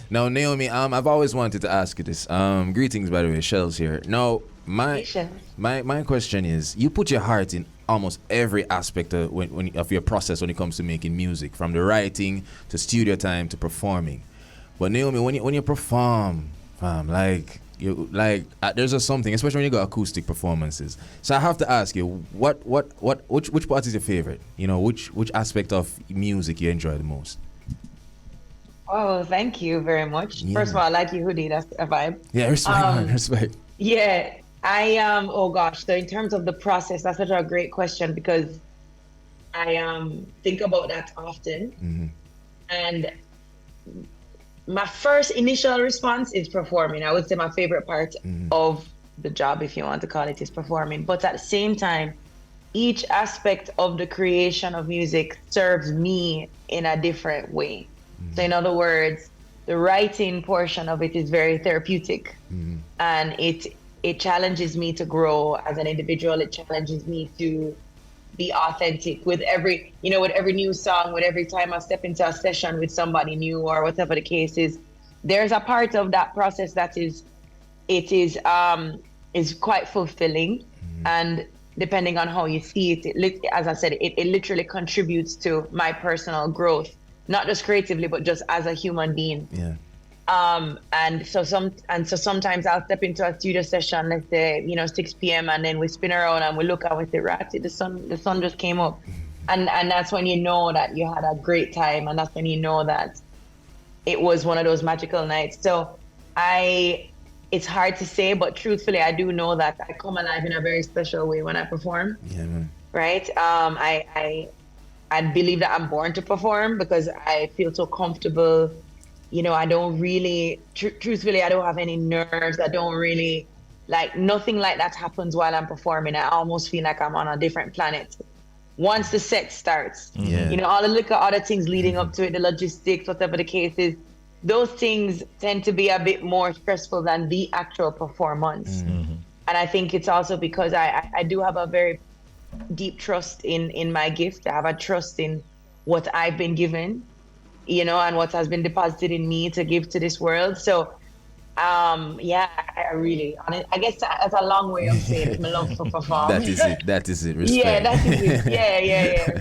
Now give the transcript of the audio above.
Now, Naomi, I've always wanted to ask you this. Greetings, by the way, Shell's here. Now, my Patience. my question is, you put your heart in almost every aspect of of your process when it comes to making music, from the writing to studio time to performing. But Naomi, when you perform, there's just something, especially when you got acoustic performances. So I have to ask you, which part is your favorite? You know, which aspect of music you enjoy the most? Oh, thank you very much. First of Yeah. all, I like your hoodie. That's a vibe. Yeah, respect, man, Um, respect. yeah, oh gosh. So in terms of the process, that's such a great question because I think about that often. Mm-hmm. And my first initial response is performing. I would say my favorite part Mm-hmm. of the job, if you want to call it, is performing. But at the same time, each aspect of the creation of music serves me in a different way. So, in other words, the writing portion of it is very therapeutic, Mm-hmm. and it challenges me to grow as an individual. It challenges me to be authentic with with every new song, with every time I step into a session with somebody new or whatever the case is. There's a part of that process that is quite fulfilling, and depending on how you see it, as I said, it literally contributes to my personal growth, not just creatively but just as a human being. Yeah. And so sometimes I'll step into a studio session, let's say 6 p.m., and then we spin around and we look and we say, "Ratty, the sun just came up," and that's when you know that you had a great time, and that's when you know that it was one of those magical nights. So I it's hard to say, but truthfully, I do know that I come alive in a very special way when I perform, Yeah, man. right? I believe that I'm born to perform because I feel so comfortable. I don't really, truthfully, I don't have any nerves. I don't really, like, nothing like that happens while I'm performing. I almost feel like I'm on a different planet once the set starts. Yeah. All the little other things leading up to it, the logistics, whatever the case is, those things tend to be a bit more stressful than the actual performance. And I think it's also because I do have a very deep trust in my gift. I have a trust in what I've been given, and what has been deposited in me to give to this world. So, yeah, I really, I guess that's a long way of saying it. My love for perform. That is it. That is it. Yeah, Respect. that is it. Yeah, yeah, yeah.